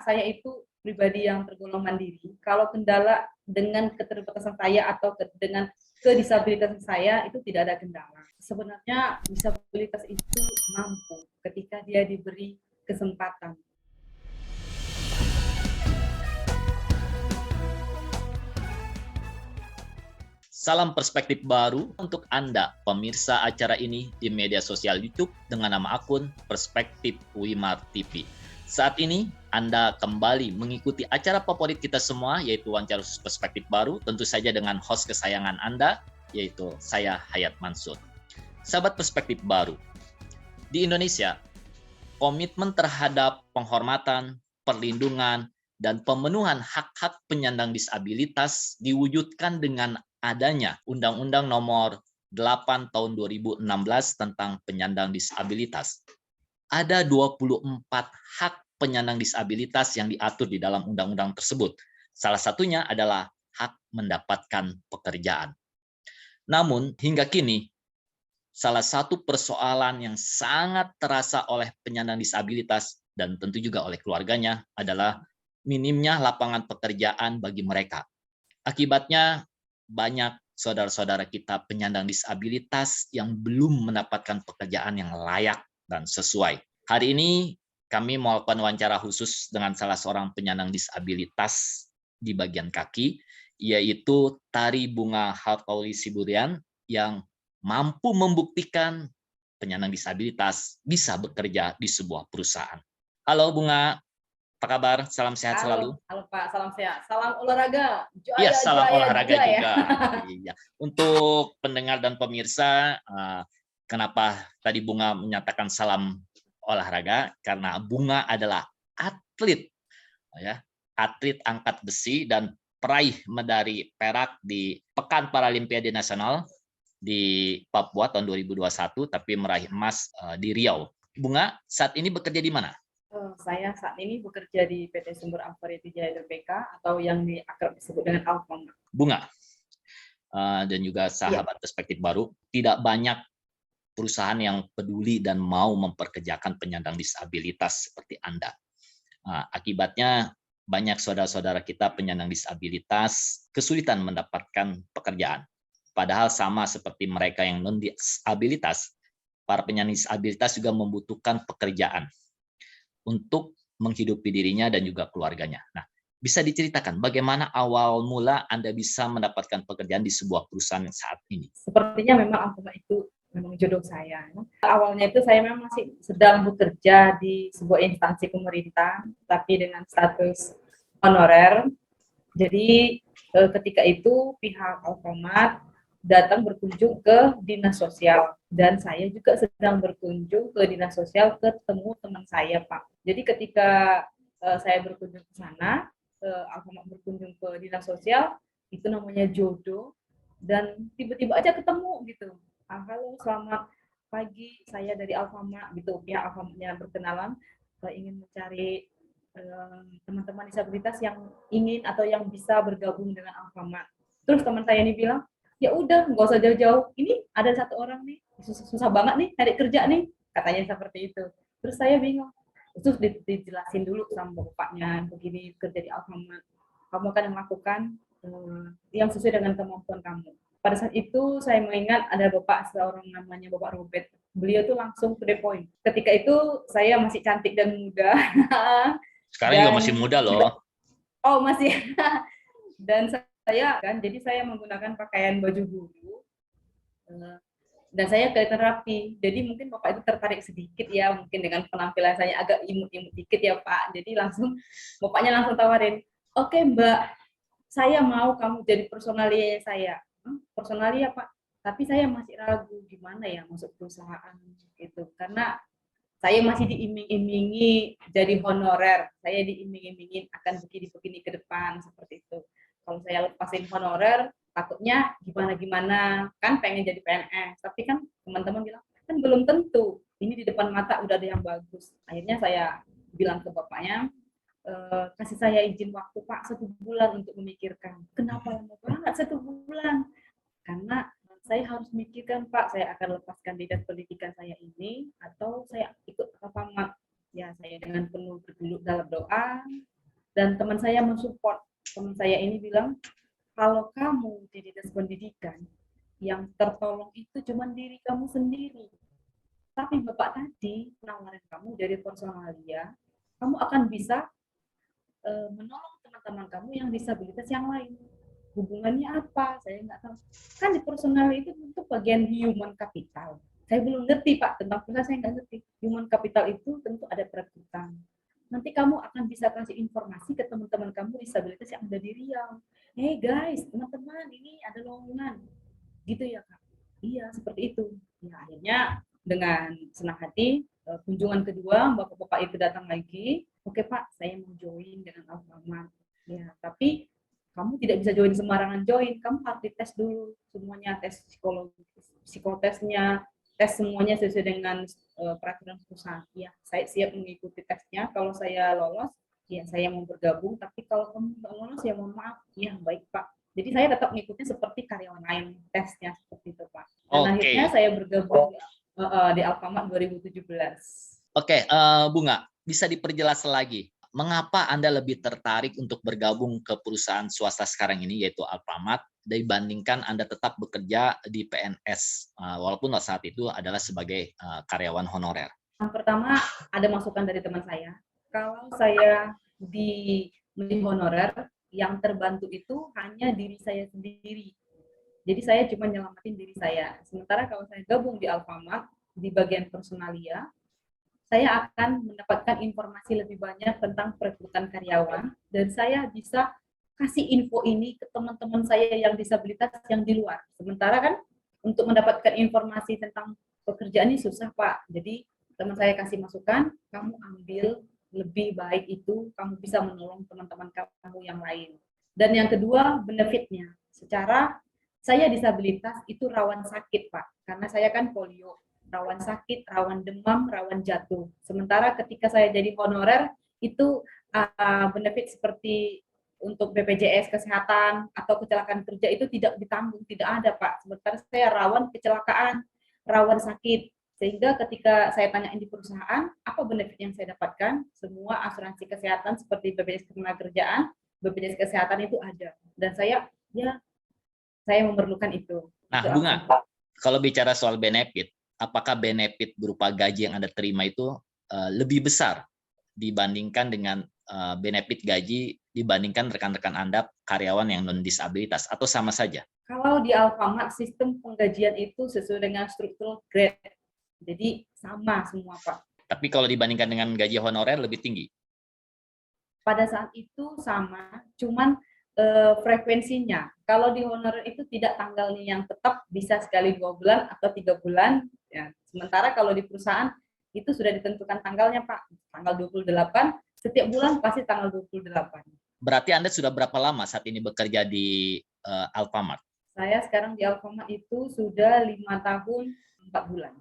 saya itu pribadi yang tergolong mandiri. Kalau kendala dengan keterbatasan saya atau dengan kedisabilitasan saya itu tidak ada kendala. Sebenarnya disabilitas itu mampu ketika dia diberi kesempatan. Salam perspektif baru untuk Anda, pemirsa acara ini di media sosial YouTube dengan nama akun Perspektif Wimar TV. Saat ini, Anda kembali mengikuti acara favorit kita semua, yaitu Wawancara Perspektif Baru, tentu saja dengan host kesayangan Anda, yaitu saya, Hayat Mansur. Sahabat Perspektif Baru, di Indonesia, komitmen terhadap penghormatan, perlindungan, dan pemenuhan hak-hak penyandang disabilitas diwujudkan dengan adanya Undang-Undang Nomor 8 Tahun 2016 tentang penyandang disabilitas. Ada 24 hak penyandang disabilitas yang diatur di dalam undang-undang tersebut. Salah satunya adalah hak mendapatkan pekerjaan. Namun, hingga kini, salah satu persoalan yang sangat terasa oleh penyandang disabilitas dan tentu juga oleh keluarganya adalah minimnya lapangan pekerjaan bagi mereka. Akibatnya, banyak saudara-saudara kita penyandang disabilitas yang belum mendapatkan pekerjaan yang layak dan sesuai. Hari ini kami melakukan wawancara khusus dengan salah seorang penyandang disabilitas di bagian kaki, yaitu Tari Bunga Hartauli Siburian yang mampu membuktikan penyandang disabilitas bisa bekerja di sebuah perusahaan. Halo Bunga, apa kabar? Salam sehat selalu. Halo Pak, salam sehat. Salam olahraga. Iya, Jaya, salam jaya, olahraga jaya. juga. Iya. Untuk pendengar dan pemirsa, kenapa tadi Bunga menyatakan salam olahraga? Karena Bunga adalah atlet, ya, atlet angkat besi dan peraih medali perak di Pekan Paralimpiade Nasional di Papua tahun 2021, tapi meraih emas di Riau. Bunga saat ini bekerja di mana? Saya saat ini bekerja di PT Sumber Akwariati Jaya LPK atau yang akrab disebut dengan Alfamart. Bunga dan juga sahabat Perspektif Baru, tidak banyak perusahaan yang peduli dan mau memperkerjakan penyandang disabilitas seperti Anda. Akibatnya banyak saudara-saudara kita penyandang disabilitas kesulitan mendapatkan pekerjaan. Padahal sama seperti mereka yang non-disabilitas, para penyandang disabilitas juga membutuhkan pekerjaan untuk menghidupi dirinya dan juga keluarganya. Nah, bisa diceritakan bagaimana awal mula Anda bisa mendapatkan pekerjaan di sebuah perusahaan saat ini? Sepertinya memang Alfamart itu memang jodoh saya. Awalnya itu saya memang masih sedang bekerja di sebuah instansi pemerintah, tapi dengan status honorer. Jadi ketika itu pihak Alfamart datang berkunjung ke dinas sosial dan saya juga sedang berkunjung ke dinas sosial ketemu teman saya Pak. Jadi ketika saya berkunjung ke sana, Alfamart berkunjung ke dinas sosial, itu namanya jodoh dan tiba-tiba aja ketemu gitu. Halo, selamat pagi, saya dari Alfamart gitu. Pihak Alfamartnya berkenalan, ingin mencari teman-teman disabilitas yang ingin atau yang bisa bergabung dengan Alfamart. Terus teman saya ini bilang, ya udah nggak usah jauh-jauh, ini ada satu orang nih susah banget nih cari kerja nih, katanya seperti itu. Terus saya bingung, terus dijelasin dulu sama bapaknya, begini kerja di Alfamart, kamu akan melakukan yang sesuai dengan kemampuan kamu. Pada saat itu saya mengingat ada bapak seorang namanya Bapak Robert, beliau tuh langsung to the point. Ketika itu saya masih cantik dan muda. Sekarang juga masih muda loh. Oh masih. Dan saya kan, jadi saya menggunakan pakaian baju guru dan saya kelihatan rapi. Jadi mungkin bapak itu tertarik sedikit ya, mungkin dengan penampilan saya agak imut-imut dikit ya Pak. Jadi bapaknya langsung tawarin, oke Mbak, saya mau kamu jadi personalia saya. Personalia Pak, tapi saya masih ragu gimana ya masuk perusahaan gitu, karena saya masih diiming-imingi jadi honorer, saya diiming-imingin akan begini-begini ke depan seperti itu. Kalau saya lepasin honorer, takutnya gimana-gimana, kan pengen jadi PNS, tapi kan teman-teman bilang, kan belum tentu, ini di depan mata udah ada yang bagus. Akhirnya saya bilang ke bapaknya, kasih saya izin waktu Pak 1 bulan untuk memikirkan. Kenapa lama banget 1 bulan? Karena saya harus memikirkan Pak, saya akan lepaskan dinas pendidikan saya ini atau saya ikut Alfamart. Ya, saya dengan penuh bergelut dalam doa, dan teman saya mensupport. Teman saya ini bilang, kalau kamu di dinas pendidikan, yang tertolong itu cuma diri kamu sendiri. Tapi Bapak tadi menawarin kamu dari personalia, kamu akan bisa menolong teman-teman kamu yang disabilitas yang lain. Hubungannya apa? Saya nggak tahu. Kan di personal itu untuk bagian human capital. Saya belum ngerti Pak tentang perusahaan, saya nggak ngerti. Human capital itu tentu ada perekrutan. Nanti kamu akan bisa kasih informasi ke teman-teman kamu disabilitas yang ada di Riau. Hey guys, teman-teman, ini ada lowongan. Gitu ya Kak? Iya, seperti itu. Ya, akhirnya dengan senang hati, kunjungan kedua, bapak-bapak itu datang lagi. Oke Pak, saya mau join dengan Alfamart. Ya, tapi kamu tidak bisa join sembarangan join. Kamu harus dites dulu semuanya, tes psikologi, psikotesnya, tes semuanya sesuai dengan peraturan perusahaan. Ya, saya siap mengikuti tesnya. Kalau saya lolos, ya saya mau bergabung. Tapi kalau kamu nggak lolos, ya mohon maaf. Ya, baik Pak. Jadi saya tetap mengikuti seperti karyawan lain, tesnya seperti itu Pak. Dan akhirnya Oke. saya bergabung di Alfamart 2017. Oke, Bunga, bisa diperjelas lagi, mengapa Anda lebih tertarik untuk bergabung ke perusahaan swasta sekarang ini, yaitu Alfamart, dibandingkan Anda tetap bekerja di PNS, walaupun saat itu adalah sebagai karyawan honorer? Yang pertama, ada masukan dari teman saya. Kalau saya di honorer, yang terbantu itu hanya diri saya sendiri. Jadi saya cuma nyelamatin diri saya. Sementara kalau saya gabung di Alfamart, di bagian personalia, saya akan mendapatkan informasi lebih banyak tentang perekrutan karyawan, dan saya bisa kasih info ini ke teman-teman saya yang disabilitas yang di luar. Sementara kan untuk mendapatkan informasi tentang pekerjaan ini susah Pak. Jadi teman saya kasih masukan, kamu ambil lebih baik itu, kamu bisa menolong teman-teman kamu yang lain. Dan yang kedua, benefitnya. Secara saya disabilitas itu rawan sakit Pak, karena saya kan polio, rawan sakit, rawan demam, rawan jatuh. Sementara ketika saya jadi honorer, itu benefit seperti untuk BPJS kesehatan atau kecelakaan kerja itu tidak ditanggung, tidak ada Pak. Sementara saya rawan kecelakaan, rawan sakit. Sehingga ketika saya tanyain di perusahaan, apa benefit yang saya dapatkan? Semua asuransi kesehatan seperti BPJS Ketenagakerjaan, BPJS Kesehatan itu ada. Dan saya memerlukan itu. Nah, Itu Bunga, apa? kalau bicara soal benefit, apakah benefit berupa gaji yang Anda terima itu lebih besar dibandingkan dengan benefit gaji dibandingkan rekan-rekan Anda karyawan yang non-disabilitas, atau sama saja? Kalau di Alfamart sistem penggajian itu sesuai dengan struktur grade. Jadi sama semua Pak. Tapi kalau dibandingkan dengan gaji honorer lebih tinggi. Pada saat itu sama, cuman frekuensinya. Kalau di honorer itu tidak tanggalnya yang tetap, bisa sekali 2 bulan atau 3 bulan. Ya. Sementara kalau di perusahaan itu sudah ditentukan tanggalnya Pak. Tanggal 28, setiap bulan pasti tanggal 28. Berarti Anda sudah berapa lama saat ini bekerja di Alfamart? Saya sekarang di Alfamart itu sudah 5 tahun 4 bulan.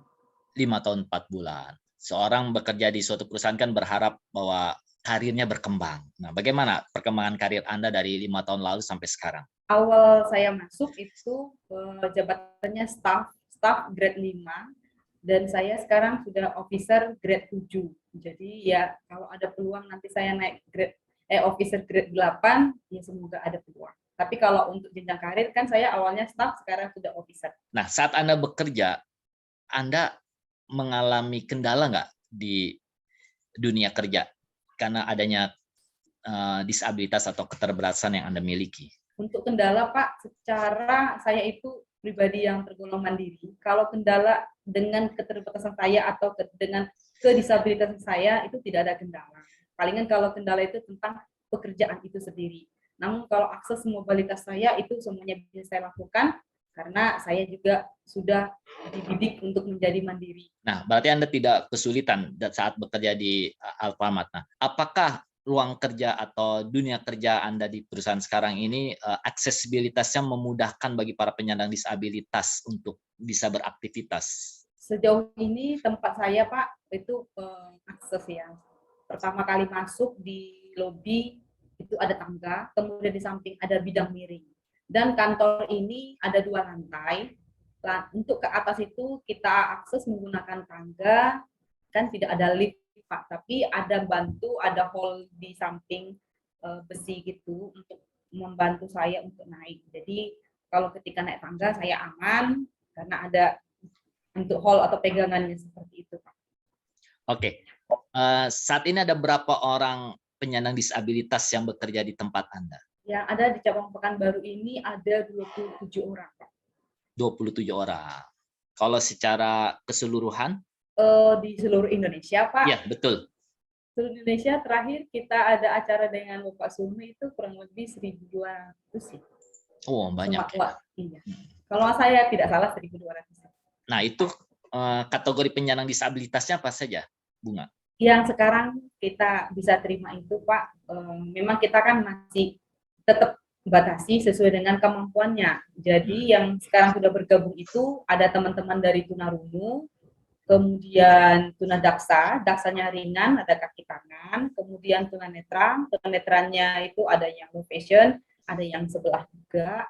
5 tahun 4 bulan. Seorang bekerja di suatu perusahaan kan berharap bahwa karirnya berkembang. Nah, bagaimana perkembangan karir Anda dari 5 tahun lalu sampai sekarang? Awal saya masuk itu jabatannya staff grade 5, dan saya sekarang sudah officer grade 7. Jadi ya kalau ada peluang nanti saya naik officer grade 8, ya semoga ada peluang. Tapi kalau untuk jenjang karir kan saya awalnya staff, sekarang sudah officer. Nah, saat Anda bekerja, Anda mengalami kendala nggak di dunia kerja karena adanya disabilitas atau keterbatasan yang Anda miliki? Untuk kendala Pak, secara saya itu pribadi yang tergolong mandiri. Kalau kendala dengan keterbatasan saya atau dengan kedisabilitasan saya itu tidak ada kendala. Palingan kalau kendala itu tentang pekerjaan itu sendiri. Namun kalau akses mobilitas saya itu semuanya bisa saya lakukan karena saya juga sudah dididik untuk menjadi mandiri. Nah, berarti Anda tidak kesulitan saat bekerja di Alfamart. Nah, apakah ruang kerja atau dunia kerja Anda di perusahaan sekarang ini aksesibilitasnya memudahkan bagi para penyandang disabilitas untuk bisa beraktivitas? Sejauh ini tempat saya Pak itu akses ya. Pertama kali masuk di lobi itu ada tangga, kemudian di samping ada bidang miring. Dan kantor ini ada 2 lantai. Untuk ke atas itu kita akses menggunakan tangga, kan tidak ada lift. Pak, tapi ada bantu, ada hall di samping besi gitu untuk membantu saya untuk naik. Jadi kalau ketika naik tangga saya aman karena ada untuk hall atau pegangannya seperti itu, Pak. Oke. Saat ini ada berapa orang penyandang disabilitas yang bekerja di tempat Anda? Yang ada di cabang Pekanbaru ini ada 27 orang, Pak. 27 orang. Kalau secara keseluruhan? Di seluruh Indonesia, Pak. Ya, betul. Seluruh Indonesia terakhir kita ada acara dengan Bapak Sumi itu kurang lebih 1.200 sih. Oh, banyak ya. Iya. Kalau saya tidak salah 1.200. Nah, itu kategori penyandang disabilitasnya apa saja, Bunga? Yang sekarang kita bisa terima itu, Pak, memang kita kan masih tetap batasi sesuai dengan kemampuannya. Jadi yang sekarang sudah bergabung itu ada teman-teman dari tunarungu, kemudian tunadaksa, daksanya ringan, ada kaki tangan, kemudian tunanetra, tunanetranya itu ada yang low vision, ada yang sebelah juga,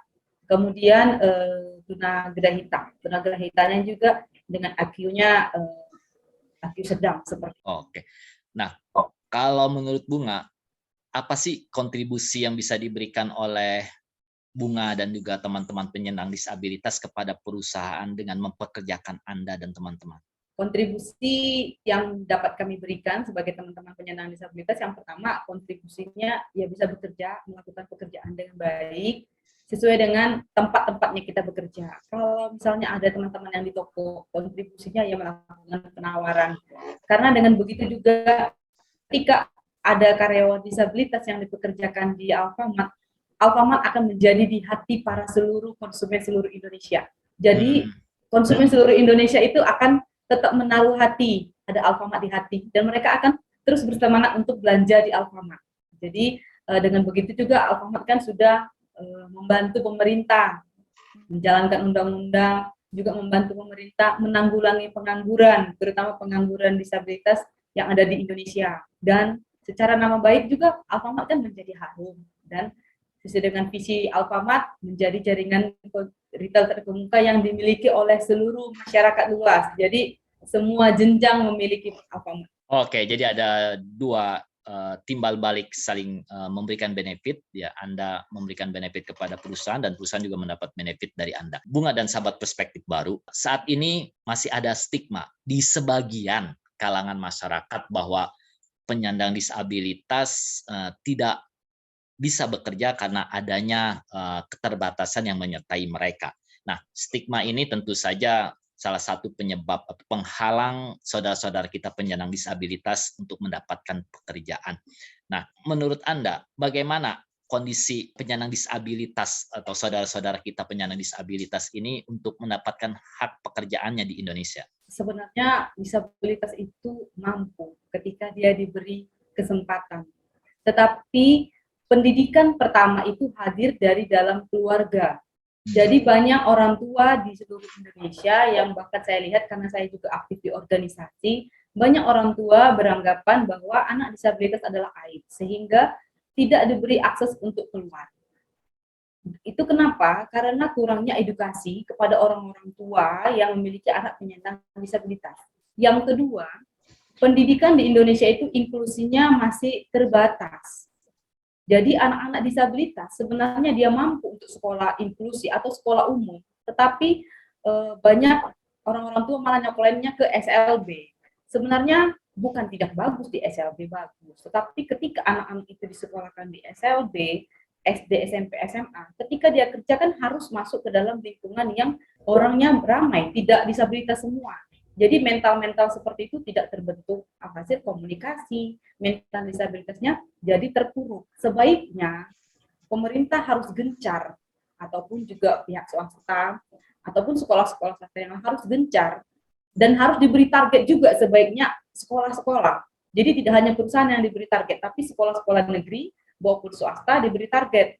kemudian tunagrahitanya juga dengan IQ-nya IQ sedang seperti itu. Oke. Nah, kalau menurut Bunga, apa sih kontribusi yang bisa diberikan oleh Bunga dan juga teman-teman penyandang disabilitas kepada perusahaan dengan mempekerjakan Anda dan teman-teman? Kontribusi yang dapat kami berikan sebagai teman-teman penyandang disabilitas, yang pertama kontribusinya ya bisa bekerja, melakukan pekerjaan dengan baik, sesuai dengan tempat-tempatnya kita bekerja. Kalau misalnya ada teman-teman yang di toko, kontribusinya ya melakukan penawaran. Karena dengan begitu juga ketika ada karyawan disabilitas yang dipekerjakan di Alfamart, Alfamart akan menjadi di hati para seluruh konsumen seluruh Indonesia. Jadi konsumen seluruh Indonesia itu akan tetap menaruh hati, ada Alfamart di hati, dan mereka akan terus bersemangat untuk belanja di Alfamart. Jadi dengan begitu juga Alfamart kan sudah membantu pemerintah menjalankan undang-undang, juga membantu pemerintah menanggulangi pengangguran, terutama pengangguran disabilitas yang ada di Indonesia. Dan secara nama baik juga Alfamart kan menjadi harum, dan sesuai dengan visi Alfamart menjadi jaringan retail terkemuka yang dimiliki oleh seluruh masyarakat luas. Jadi semua jenjang memiliki Alfamart. Oke, jadi ada dua timbal balik saling memberikan benefit. Ya, Anda memberikan benefit kepada perusahaan dan perusahaan juga mendapat benefit dari Anda. Bunga dan sahabat perspektif baru, saat ini masih ada stigma di sebagian kalangan masyarakat bahwa penyandang disabilitas tidak bisa bekerja karena adanya keterbatasan yang menyertai mereka. Nah, stigma ini tentu saja salah satu penyebab atau penghalang saudara-saudara kita penyandang disabilitas untuk mendapatkan pekerjaan. Nah, menurut Anda, bagaimana kondisi penyandang disabilitas atau saudara-saudara kita penyandang disabilitas ini untuk mendapatkan hak pekerjaannya di Indonesia? Sebenarnya disabilitas itu mampu ketika dia diberi kesempatan. Tetapi pendidikan pertama itu hadir dari dalam keluarga. Jadi banyak orang tua di seluruh Indonesia yang bahkan saya lihat karena saya juga aktif di organisasi, banyak orang tua beranggapan bahwa anak disabilitas adalah aib, sehingga tidak diberi akses untuk keluar. Itu kenapa? Karena kurangnya edukasi kepada orang-orang tua yang memiliki anak penyandang disabilitas. Yang kedua, pendidikan di Indonesia itu inklusinya masih terbatas. Jadi anak-anak disabilitas sebenarnya dia mampu untuk sekolah inklusi atau sekolah umum, tetapi banyak orang-orang tua malah nyokolainnya ke SLB. Sebenarnya bukan tidak bagus di SLB bagus, tetapi ketika anak-anak itu disekolahkan di SLB, SD, SMP, SMA, ketika dia kerja kan harus masuk ke dalam lingkungan yang orangnya ramai, tidak disabilitas semua. Jadi mental-mental seperti itu tidak terbentuk, hasil komunikasi, mental disabilitasnya jadi terpuruk. Sebaiknya pemerintah harus gencar, ataupun juga pihak swasta, ataupun sekolah-sekolah swasta yang harus gencar, dan harus diberi target juga sebaiknya sekolah-sekolah. Jadi tidak hanya perusahaan yang diberi target, tapi sekolah-sekolah negeri maupun swasta diberi target.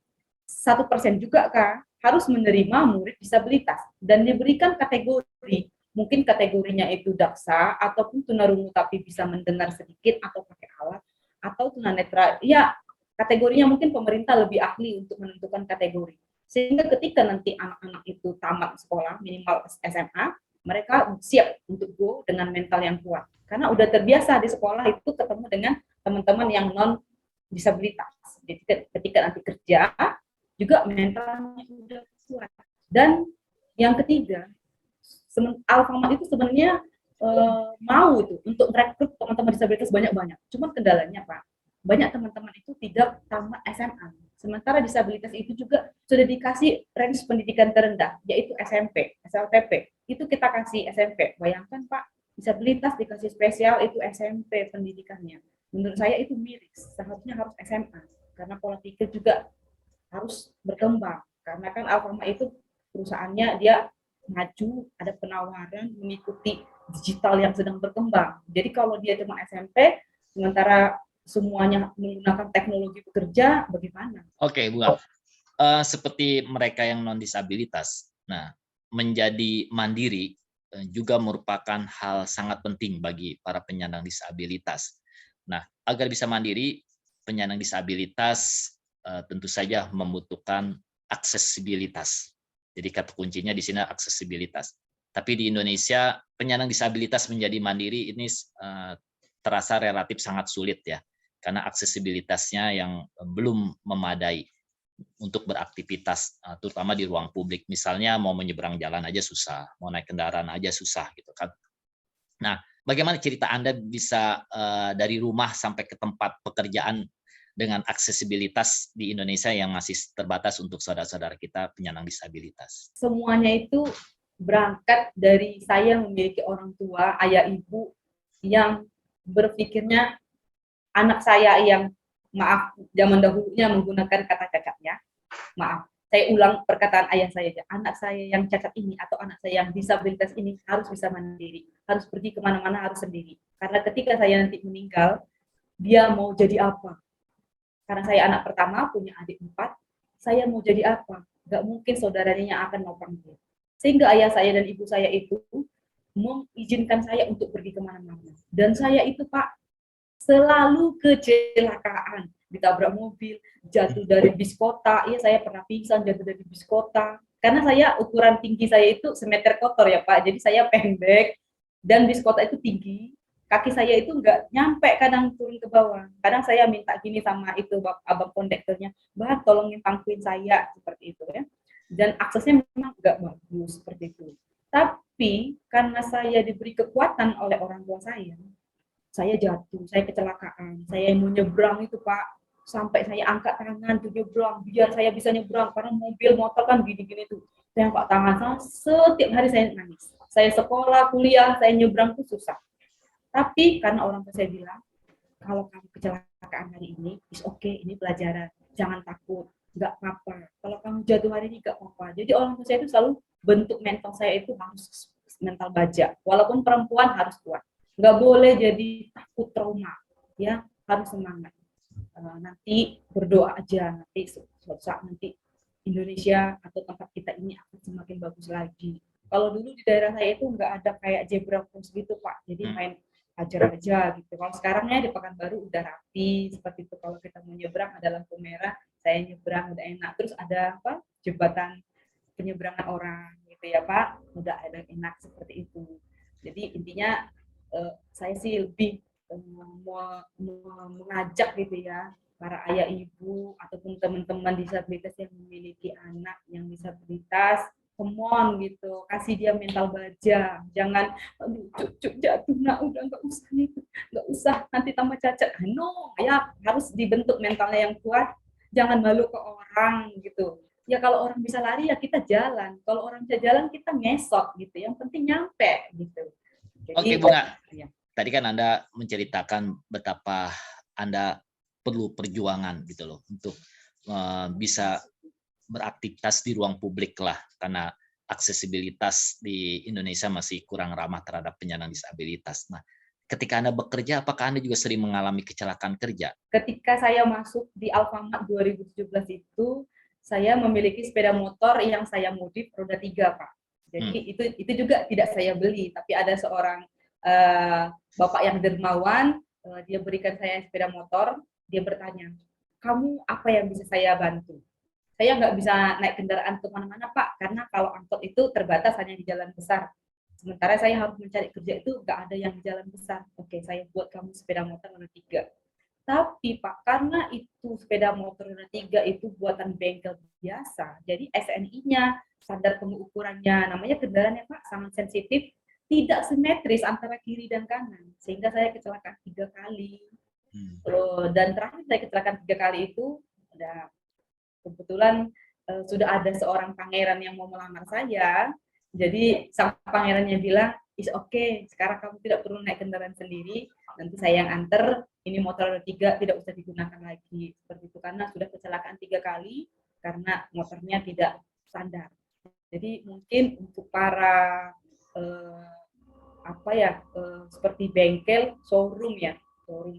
1% juga Kak, harus menerima murid disabilitas, dan diberikan kategori. Mungkin kategorinya itu daksa, ataupun tunarungu tapi bisa mendengar sedikit atau pakai alat, atau tunanetra. Ya, kategorinya mungkin pemerintah lebih ahli untuk menentukan kategori. Sehingga ketika nanti anak-anak itu tamat sekolah, minimal SMA, mereka siap untuk go dengan mental yang kuat. Karena udah terbiasa di sekolah itu ketemu dengan teman-teman yang non disabilitas. Jadi ketika nanti kerja juga mentalnya udah kuat. Dan yang ketiga, Alfamart itu sebenarnya mau itu untuk merekrut teman-teman disabilitas banyak-banyak. Cuma kendalanya Pak, banyak teman-teman itu tidak tamat SMA. Sementara disabilitas itu juga sudah dikasih range pendidikan terendah, yaitu SMP, SLTP. Itu kita kasih SMP. Bayangkan Pak, disabilitas dikasih spesial itu SMP pendidikannya. Menurut saya itu miris, seharusnya harus SMA. Karena pola pikir juga harus berkembang. Karena kan Alfamart itu perusahaannya dia maju, ada penawaran mengikuti digital yang sedang berkembang. Jadi kalau dia cuma SMP, sementara semuanya menggunakan teknologi bekerja, bagaimana? Oke, Bu. Seperti mereka yang non disabilitas. Nah, menjadi mandiri juga merupakan hal sangat penting bagi para penyandang disabilitas. Nah, agar bisa mandiri, penyandang disabilitas tentu saja membutuhkan aksesibilitas. Jadi kata kuncinya di sini aksesibilitas. Tapi di Indonesia penyandang disabilitas menjadi mandiri ini terasa relatif sangat sulit ya, karena aksesibilitasnya yang belum memadai untuk beraktivitas, terutama di ruang publik. Misalnya mau menyeberang jalan aja susah, mau naik kendaraan aja susah gitu kan. Nah, bagaimana cerita Anda bisa dari rumah sampai ke tempat pekerjaan dengan aksesibilitas di Indonesia yang masih terbatas untuk saudara-saudara kita penyandang disabilitas? Semuanya itu berangkat dari saya memiliki orang tua, ayah ibu yang berpikirnya anak saya yang maaf zaman dahulunya menggunakan kata cacat ya. Maaf, saya ulang perkataan ayah saya aja. Anak saya yang cacat ini atau anak saya yang disabilitas ini harus bisa mandiri, harus pergi kemana-mana harus sendiri. Karena ketika saya nanti meninggal, dia mau jadi apa? Karena saya anak pertama, punya adik 4, saya mau jadi apa? Gak mungkin saudaranya yang akan mau panggil. Sehingga ayah saya dan ibu saya itu mengizinkan saya untuk pergi kemana-mana. Dan saya itu Pak, selalu kecelakaan, ditabrak mobil, jatuh dari bis kota. Iya, saya pernah pingsan jatuh dari bis kota. Karena saya ukuran tinggi saya itu semeter kotor ya Pak, jadi saya pendek dan bis kota itu tinggi. Kaki saya itu nggak nyampe kadang turun ke bawah. Kadang saya minta gini sama itu abang kondektornya, Bang tolongin pangkuin saya seperti itu ya. Dan aksesnya memang nggak bagus seperti itu. Tapi karena saya diberi kekuatan oleh orang tua saya jatuh, saya kecelakaan, saya mau nyebrang itu Pak, sampai saya angkat tangan tuh nyebrang, biar saya bisa nyebrang, karena mobil motor kan gini-gini tuh, saya angkat tangan, setiap hari saya nangis, saya sekolah, kuliah, saya nyebrang tuh susah, tapi karena orang tua saya bilang, kalau kamu kecelakaan hari ini, is okay, ini pelajaran, jangan takut, nggak apa-apa, kalau kamu jatuh hari ini nggak apa-apa, jadi orang tua saya itu selalu bentuk mental saya itu harus mental baja, walaupun perempuan harus kuat, nggak boleh jadi takut trauma, ya harus semangat. Nanti berdoa aja, nanti suatu saat nanti Indonesia atau tempat kita ini akan semakin bagus lagi. Kalau dulu di daerah saya itu nggak ada kayak zebra cross gitu Pak, jadi main ajar aja gitu. Kalau sekarangnya di Pekanbaru udah rapi seperti itu. Kalau kita mau nyebrang ada lampu merah, saya nyebrang udah enak. Terus ada apa? Jembatan penyeberangan orang gitu ya Pak, udah ada enak seperti itu. Jadi intinya saya sih lebih mengajak gitu ya para ayah ibu ataupun teman-teman disabilitas yang memiliki anak yang disabilitas, come on gitu, kasih dia mental baja, jangan aduh cucu jatuh, nah udah nggak usah nih, nggak usah nanti tambah cacat, no ya harus dibentuk mentalnya yang kuat, jangan malu ke orang gitu. Ya kalau orang bisa lari ya kita jalan, kalau orang bisa jalan kita ngesot gitu, yang penting nyampe gitu. Jadi, Oke Bunga, ya. tadi kan Anda menceritakan betapa Anda perlu perjuangan gitu loh untuk bisa beraktivitas di ruang publik lah, karena aksesibilitas di Indonesia masih kurang ramah terhadap penyandang disabilitas. Nah, ketika Anda bekerja, apakah Anda juga sering mengalami kecelakaan kerja? Ketika saya masuk di Alfamart 2017 itu, saya memiliki sepeda motor yang saya modif roda 3, Pak. Jadi itu juga tidak saya beli, tapi ada seorang bapak yang dermawan, dia berikan saya sepeda motor, dia bertanya, kamu apa yang bisa saya bantu? Saya nggak bisa naik kendaraan kemana-mana Pak, karena kalau angkot itu terbatas hanya di jalan besar. Sementara saya harus mencari kerja itu nggak ada yang jalan besar. Oke, saya buat kamu sepeda motor roda 3. Tapi Pak, karena itu sepeda motor roda 3 itu buatan bengkel biasa, jadi SNI-nya, standar pengukurannya, namanya kendaraannya Pak, sangat sensitif, tidak simetris antara kiri dan kanan. Sehingga saya kecelakaan 3 kali. Dan terakhir saya kecelakaan 3 kali itu, kebetulan sudah ada seorang pangeran yang mau melamar saya. Jadi sang pangerannya bilang, is okay, sekarang kamu tidak perlu naik kendaraan sendiri, nanti saya yang anter, ini motor roda 3 tidak usah digunakan lagi. Seperti itu, karena sudah kecelakaan 3 kali, karena motornya tidak standar. Jadi mungkin untuk para seperti bengkel, showroom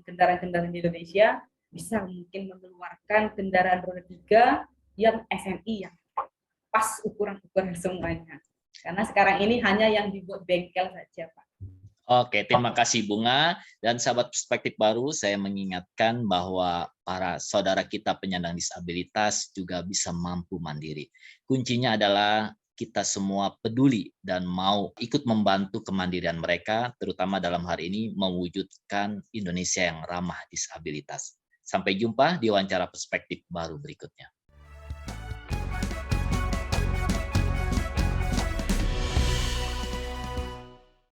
kendaraan-kendaraan di Indonesia, bisa mungkin mengeluarkan kendaraan roda 3 yang SNI yang pas ukuran-ukuran semuanya. Karena sekarang ini hanya yang dibuat bengkel saja, Pak. Oke, terima kasih Bunga. Dan sahabat perspektif baru, saya mengingatkan bahwa para saudara kita penyandang disabilitas juga bisa mampu mandiri. Kuncinya adalah kita semua peduli dan mau ikut membantu kemandirian mereka, terutama dalam hari ini mewujudkan Indonesia yang ramah disabilitas. Sampai jumpa di wawancara perspektif baru berikutnya.